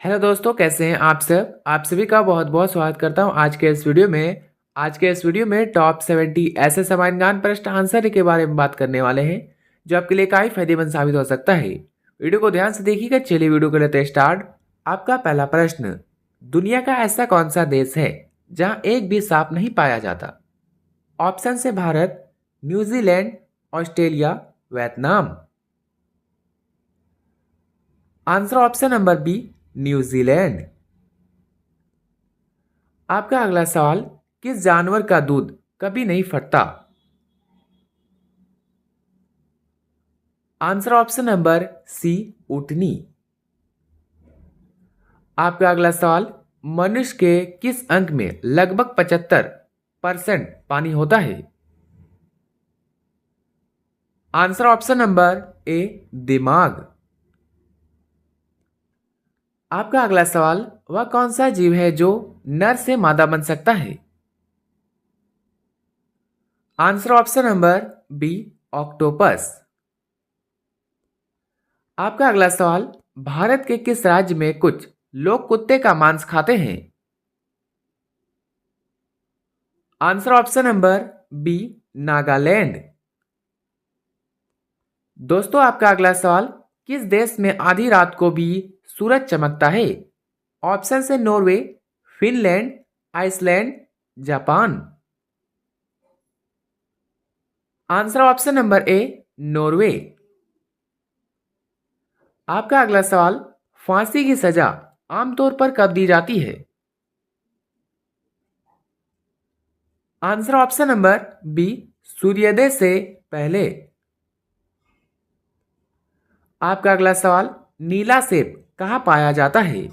Hello दोस्तों, कैसे हैं आप सब। आप सभी का बहुत बहुत स्वागत करता हूं आज के इस वीडियो में टॉप 70 ऐसे समान ज्ञान प्रश्न आंसर के बारे में बात करने वाले हैं जो आपके लिए काफी फायदेमंद साबित हो सकता है। वीडियो को ध्यान से देखिएगा। चलिए वीडियो को लेते हैं स्टार्ट। आपका पहला प्रश्न, दुनिया का ऐसा कौन सा देश है जहां एक भी सांप नहीं पाया जाता। ऑप्शन से Bharat, New Zealand, Australia, Vietnam. Answer option number B, New Zealand. आपका अगला सवाल, किस जानवर का दूध कभी नहीं फटता। आंसर ऑप्शन नंबर सी, ऊँटनी। आपका अगला सवाल, मनुष्य के किस अंग में लगभग 75% पानी होता है। आंसर ऑप्शन नंबर ए, दिमाग। आपका अगला सवाल, वह कौन सा जीव है जो नर से मादा बन सकता है। Answer option number B, octopus. आपका अगला सवाल, भारत के किस राज्य में कुछ लोग कुत्ते का मांस खाते हैं। Answer option number B, Nagaland. दोस्तों आपका अगला सवाल, किस देश में आधी रात को भी सूरज चमकता है। ऑप्शन से Norway, Finland, Iceland, Japan. Answer option number A, Norway. आपका अगला सवाल, फांसी की सजा आमतौर पर कब दी जाती है। आंसर ऑप्शन नंबर बी, सूर्योदय से पहले। आपका अगला सवाल, नीला सेब कहाँ पाया जाता है।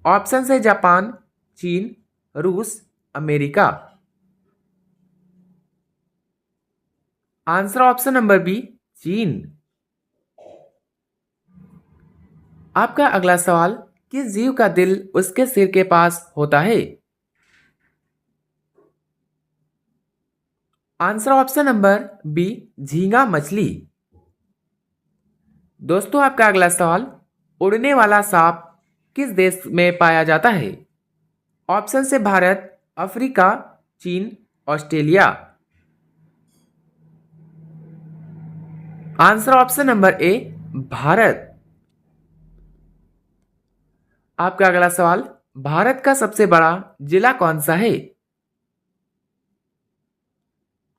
ऑप्शन से जापान, चीन, रूस, America. Answer option number B, चीन। आपका अगला सवाल, किस जीव का दिल उसके सिर के पास होता है। आंसर ऑप्शन नंबर बी, झींगा मछली। दोस्तों आपका अगला सवाल, उड़ने वाला सांप किस देश में पाया जाता है। ऑप्शन से भारत, अफ्रीका, चीन, ऑस्ट्रेलिया। आंसर ऑप्शन नंबर ए, भारत। आपका अगला सवाल, भारत का सबसे बड़ा जिला कौन सा है।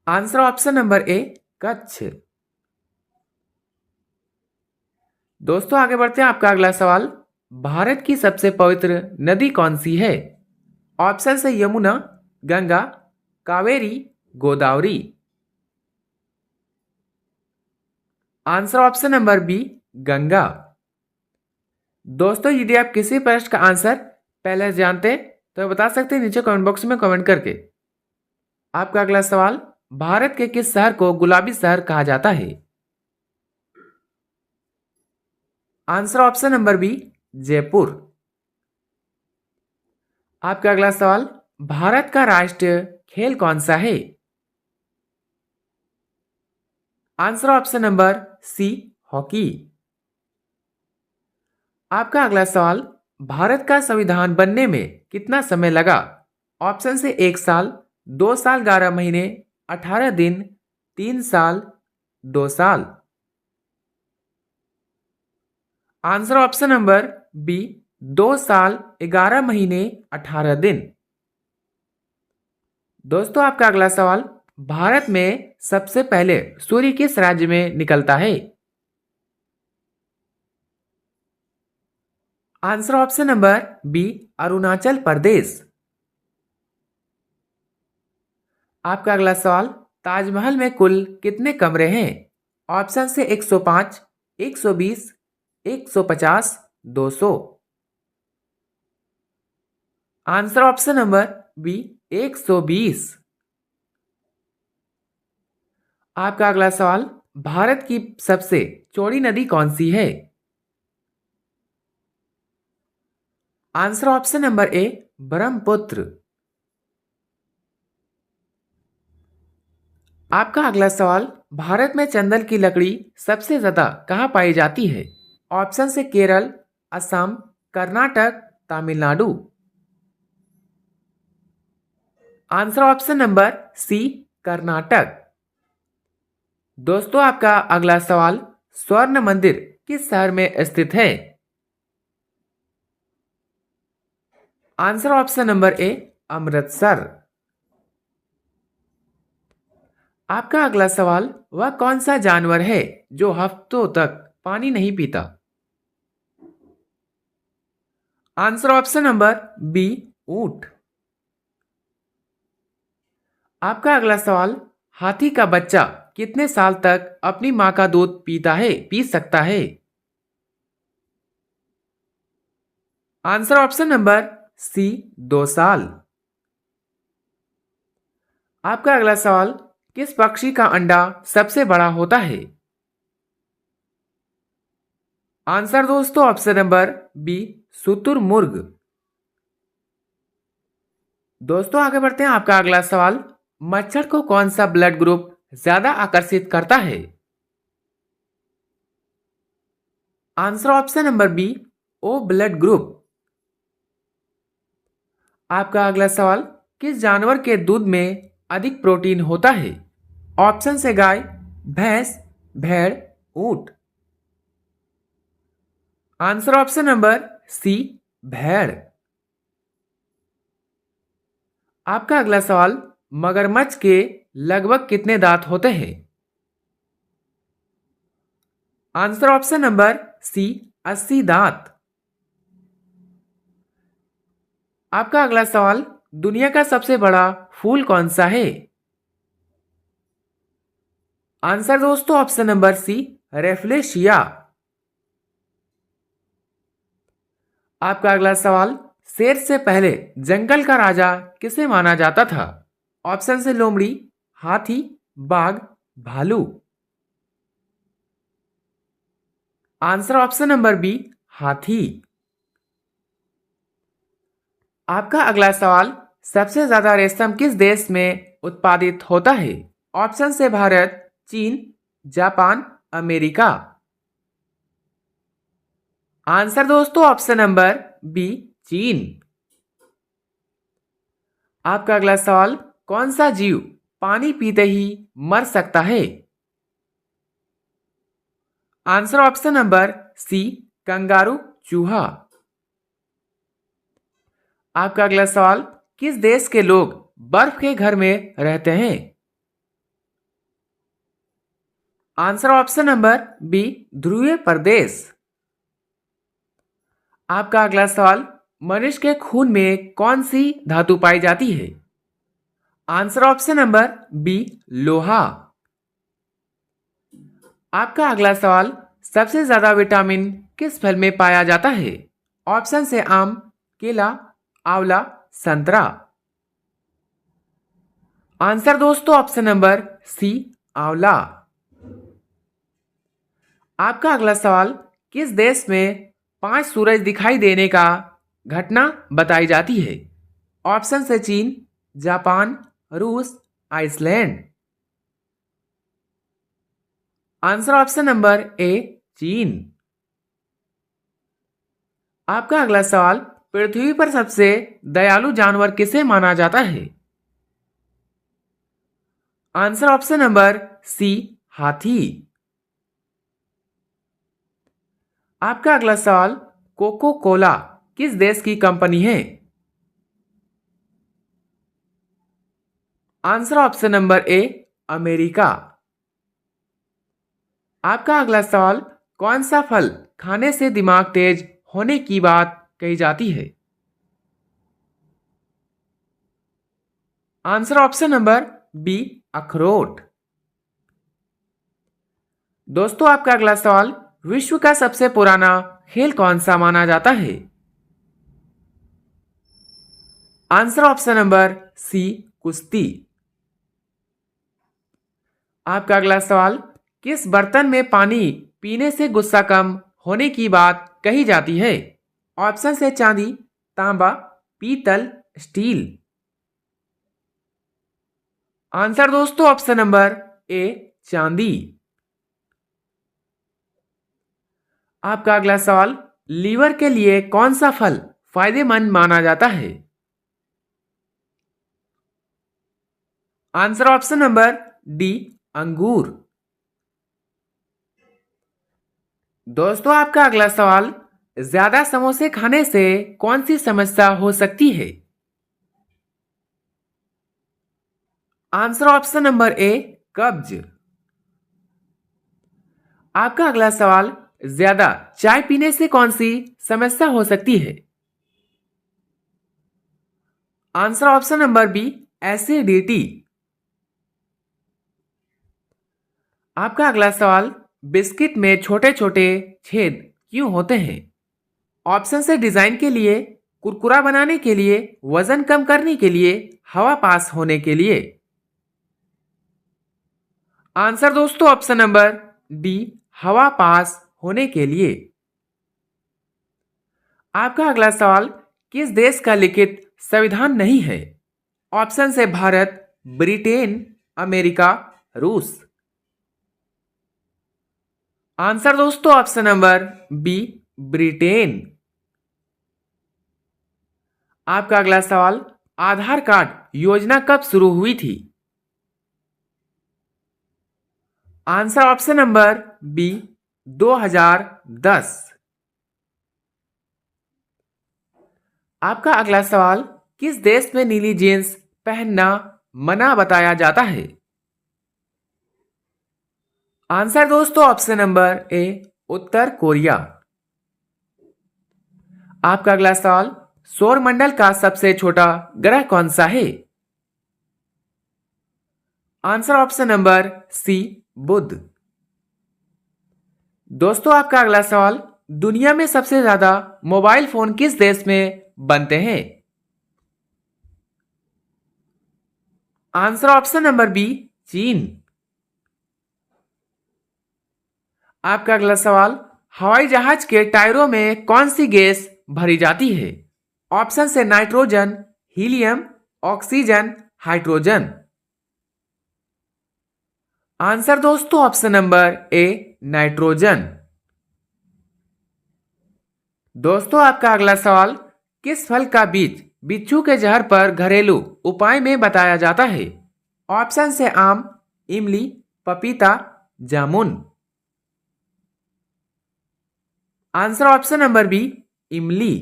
आंसर ऑप्शन नंबर ए, कच्छ। दोस्तों आगे बढ़ते हैं। आपका अगला सवाल, भारत की सबसे पवित्र नदी कौन सी है। ऑप्शन से Yamuna, Ganga, Kaveri, Godavari. Answer option number B, Ganga. दोस्तों यदि आप किसी प्रश्न का आंसर पहले जानते हैं तो बता सकते हैं नीचे कमेंट बॉक्स में कमेंट करके। आपका अगला सवाल, भारत के किस शहर को गुलाबी शहर कहा जाता है। Answer option number B, Jaipur. आपका अगला सवाल, भारत का राष्ट्रीय खेल कौन सा है। Answer option number C, hockey. आपका अगला सवाल, भारत का संविधान बनने में कितना समय लगा। ऑप्शन से 1 साल, 2 साल 11 महीने, 18 दिन, 3 साल, 2 साल। आंसर ऑप्शन नंबर बी, 2 साल 11 महीने, 18 दिन। दोस्तों आपका अगला सवाल, भारत में सबसे पहले सूर्य किस राज्य में निकलता है। Answer option number B, Arunachal Pradesh. आपका अगला सवाल, ताजमहल में कुल कितने कमरे हैं। ऑप्शन से 105, 120, 150, 200। Answer option number B, 120। आपका अगला सवाल, भारत की सबसे चौड़ी नदी कौन सी है। आंसर ऑप्शन नंबर ए, ब्रह्मपुत्र। आपका अगला सवाल, भारत में चंदन की लकड़ी सबसे ज्यादा कहाँ पाई जाती है। ऑप्शन से Kerala, Assam, Karnataka, Tamil Nadu. Answer option number C, Karnataka. दोस्तों आपका अगला सवाल, स्वर्ण मंदिर किस शहर में स्थित है? आंसर ऑप्शन नंबर ए, अमृतसर। आपका अगला सवाल, वह कौन सा जानवर है जो हफ्तों तक पानी नहीं पीता? आंसर ऑप्शन नंबर बी, ऊंट। आपका अगला सवाल, हाथी का बच्चा कितने साल तक अपनी मां का दूध पी सकता है? आंसर ऑप्शन नंबर सी, 2 साल। आपका अगला सवाल, किस पक्षी का अंडा सबसे बड़ा होता है? आंसर दोस्तों ऑप्शन नंबर बी, शुतुरमुर्ग। दोस्तों आगे बढ़ते हैं। आपका अगला सवाल, मच्छर को कौन सा ब्लड ग्रुप ज्यादा आकर्षित करता है? Answer option number B, O blood group. आपका अगला सवाल, किस जानवर के दूध में अधिक प्रोटीन होता है? ऑप्शन से गाय, भैंस, भेड़, ऊंट। आंसर ऑप्शन नंबर सी, भेड़। आपका अगला सवाल, मगरमच्छ के लगभग कितने दांत होते हैं? आंसर ऑप्शन नंबर सी, 80 दांत। आपका अगला सवाल, दुनिया का सबसे बड़ा फूल कौन सा है? आंसर दोस्तों ऑप्शन नंबर सी, रेफ्लेशिया। आपका अगला सवाल, शेर से पहले जंगल का राजा किसे माना जाता था? ऑप्शन से लोमड़ी, हाथी, बाघ, भालू। आंसर ऑप्शन नंबर बी, हाथी। आपका अगला सवाल, सबसे ज्यादा रेशम किस देश में उत्पादित होता है? ऑप्शन से भारत, चीन, जापान, अमेरिका। आंसर दोस्तों ऑप्शन नंबर बी, चीन। आपका अगला सवाल, कौन सा जीव पानी पीते ही मर सकता है? Answer option number C, kangaroo चूहा। आपका अगला सवाल, किस देश के लोग बर्फ के घर में रहते हैं? आंसर ऑप्शन नंबर बी, ध्रुवीय प्रदेश। आपका अगला सवाल, मनुष्य के खून में कौन सी धातु पाई जाती है? आंसर ऑप्शन नंबर बी, लोहा। आपका अगला सवाल, सबसे ज्यादा विटामिन किस फल में पाया जाता है? ऑप्शन से आम, केला, आंवला, संतरा। आंसर दोस्तों ऑप्शन नंबर सी, आंवला। आपका अगला सवाल, किस देश में 5 सूरज दिखाई देने का घटना बताई जाती है? ऑप्शन से चीन, जापान, रूस, Iceland. Answer option number A, चीन। आपका अगला सवाल, पृथ्वी पर सबसे दयालु जानवर किसे माना जाता है? आंसर ऑप्शन नंबर सी, हाथी। आपका अगला सवाल, कोको कोला किस देश की कंपनी है? आंसर ऑप्शन नंबर ए, अमेरिका। आपका अगला सवाल, कौन सा फल खाने से दिमाग तेज होने की बात कही जाती है? आंसर ऑप्शन नंबर बी, अखरोट। दोस्तों आपका अगला सवाल, विश्व का सबसे पुराना खेल कौन सा माना जाता है? आंसर ऑप्शन नंबर सी, कुश्ती। आपका अगला सवाल, किस बर्तन में पानी पीने से गुस्सा कम होने की बात कही जाती है? ऑप्शन से चांदी, तांबा, पीतल, स्टील। आंसर दोस्तों ऑप्शन नंबर ए, चांदी। आपका अगला सवाल, लीवर के लिए कौन सा फल फायदेमंद माना जाता है? आंसर ऑप्शन नंबर डी, अंगूर। दोस्तों आपका अगला सवाल, ज्यादा समोसे खाने से कौन सी समस्या हो सकती है? आंसर ऑप्शन नंबर ए, कब्ज। आपका अगला सवाल, ज्यादा चाय पीने से कौन सी समस्या हो सकती है? Answer option number B, acidity. आपका अगला सवाल, बिस्किट में छोटे छोटे छेद क्यों होते हैं? ऑप्शन से डिजाइन के लिए, कुरकुरा बनाने के लिए, वजन कम करने के लिए, हवा पास होने के लिए। आंसर दोस्तों ऑप्शन नंबर डी, हवा पास होने के लिए। आपका अगला सवाल, किस देश का लिखित संविधान नहीं है? ऑप्शन से भारत, ब्रिटेन, अमेरिका, रूस। आंसर दोस्तों ऑप्शन नंबर बी, ब्रिटेन। आपका अगला सवाल, आधार कार्ड योजना कब शुरू हुई थी? Answer option number B, 2010। आपका अगला सवाल, किस देश में नीली जींस पहनना मना बताया जाता है? आंसर दोस्तों ऑप्शन नंबर ए, उत्तर कोरिया। आपका अगला सवाल, सौरमंडल का सबसे छोटा ग्रह कौन सा है? आंसर ऑप्शन नंबर सी, बुध। दोस्तों आपका अगला सवाल, दुनिया में सबसे ज्यादा मोबाइल फोन किस देश में बनते हैं? आंसर ऑप्शन नंबर बी, चीन। आपका अगला सवाल, हवाई जहाज के टायरों में कौन सी गैस भरी जाती है? ऑप्शन से nitrogen, helium, oxygen, hydrogen. Answer दोस्तों ऑप्शन नंबर ए, नाइट्रोजन। दोस्तों आपका अगला सवाल, किस फल का बीज बिच्छू के जहर पर घरेलू उपाय में बताया जाता है? ऑप्शन से आम, इमली, पपीता, जामुन। आंसर ऑप्शन नंबर बी, इमली।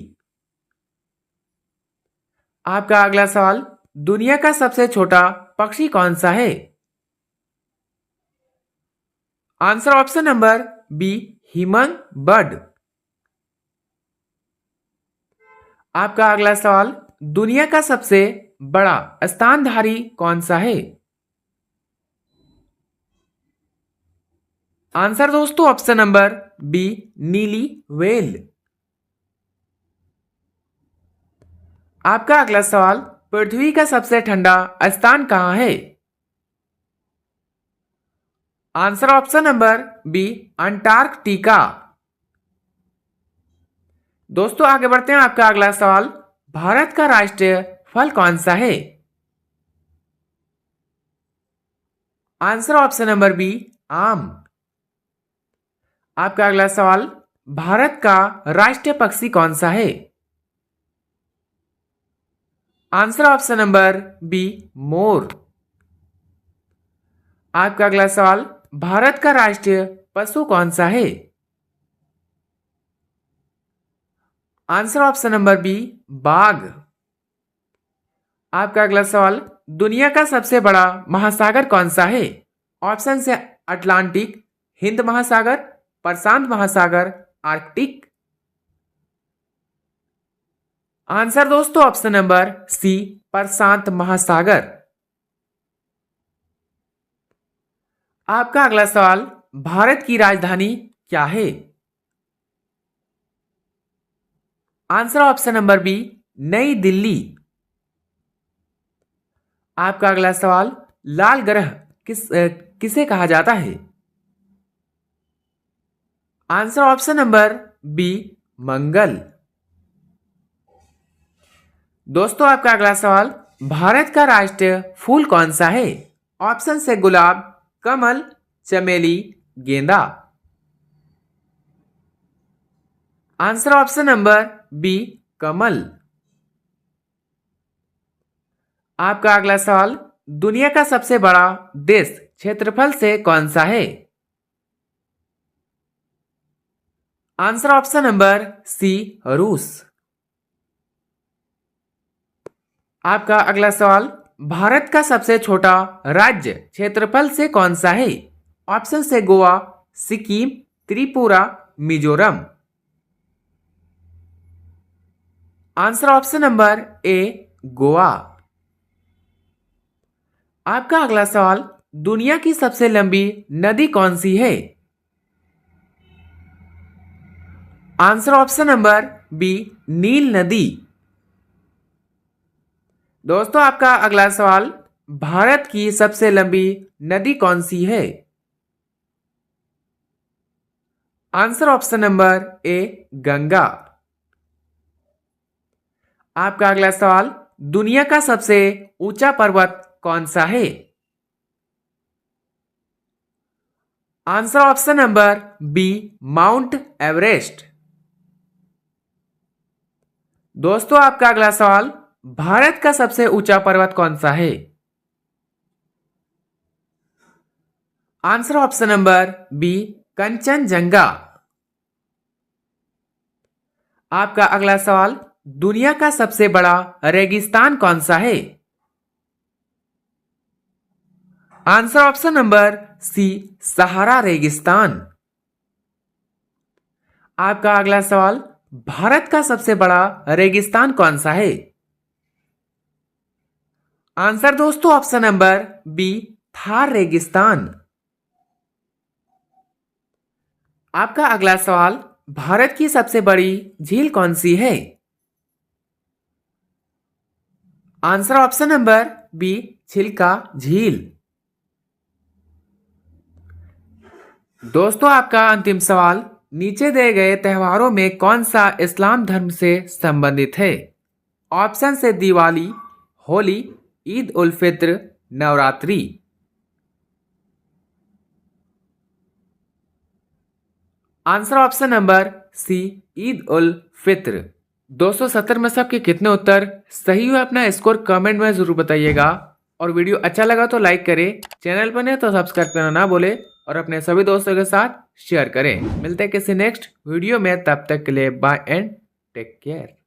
आपका अगला सवाल, दुनिया का सबसे छोटा पक्षी कौन सा है? Answer option number B, hummingbird. आपका अगला सवाल, दुनिया का सबसे बड़ा स्तनधारी कौन सा है? आंसर दोस्तों ऑप्शन नंबर बी, नीली व्हेल। आपका अगला सवाल, पृथ्वी का सबसे ठंडा स्थान कहां है? Answer option number B, Antarctica. दोस्तों आगे बढ़ते हैं। आपका अगला सवाल, भारत का राष्ट्रीय फल कौन सा है? आंसर ऑप्शन नंबर बी, आम। आपका अगला सवाल, भारत का राष्ट्रीय पक्षी कौन सा है? आंसर ऑप्शन नंबर बी, मोर। आपका अगला सवाल, भारत का राष्ट्रीय पशु कौन सा है? आंसर ऑप्शन नंबर बी, बाघ। आपका अगला सवाल, दुनिया का सबसे बड़ा महासागर कौन सा है? ऑप्शन से अटलांटिक, हिंद महासागर, प्रशांत महासागर, आर्कटिक। आंसर दोस्तों ऑप्शन नंबर सी, प्रशांत महासागर। आपका अगला सवाल, भारत की राजधानी क्या है? आंसर ऑप्शन नंबर बी, नई दिल्ली। आपका अगला सवाल, लाल ग्रह किसे कहा जाता है? आंसर ऑप्शन नंबर बी, मंगल। दोस्तों आपका अगला सवाल, भारत का राष्ट्रीय फूल कौन सा है? ऑप्शन से गुलाब, कमल, चमेली, गेंदा। आंसर ऑप्शन नंबर बी, कमल। आपका अगला सवाल, दुनिया का सबसे बड़ा देश क्षेत्रफल से कौन सा है? आंसर ऑप्शन नंबर सी, रूस। आपका अगला सवाल, भारत का सबसे छोटा राज्य क्षेत्रफल से कौन सा है? ऑप्शन से Goa, Sikkim, Tripura, Mizoram. Answer option number ए, गोवा। आपका अगला सवाल, दुनिया की सबसे लंबी नदी कौन सी है? आंसर ऑप्शन नंबर बी, नील नदी। दोस्तों आपका अगला सवाल, भारत की सबसे लंबी नदी कौन सी है? आंसर ऑप्शन नंबर ए, गंगा। आपका अगला सवाल, दुनिया का सबसे ऊंचा पर्वत कौन सा है? Answer option number B, Mount Everest. दोस्तों आपका अगला सवाल, भारत का सबसे ऊंचा पर्वत कौन सा है? Answer option number B, Kanchenjunga. आपका अगला सवाल, दुनिया का सबसे बड़ा रेगिस्तान कौन सा है? आंसर ऑप्शन नंबर सी, सहारा रेगिस्तान। आपका अगला सवाल, भारत का सबसे बड़ा रेगिस्तान कौन सा है? आंसर दोस्तों ऑप्शन नंबर बी, थार रेगिस्तान। आपका अगला सवाल, भारत की सबसे बड़ी झील कौन सी है? Answer option number B, Chilka झील। दोस्तों आपका अंतिम सवाल, नीचे दिए गए त्योहारों में कौन सा इस्लाम धर्म से संबंधित है? ऑप्शन से Diwali, Holi, Eid ul Fitr, Navratri. Answer option number C, Eid ul Fitr. 270 में से आपके कितने उत्तर सही हुए अपना स्कोर कमेंट में जरूर बताइएगा। और वीडियो अच्छा लगा तो लाइक करें, चैनल पर नहीं तो सब्सक्राइब करना ना भूले और अपने सभी दोस्तों के साथ शेयर करें। मिलते हैं किसी नेक्स्ट वीडियो में, तब तक के लिए बाय एंड टेक केयर।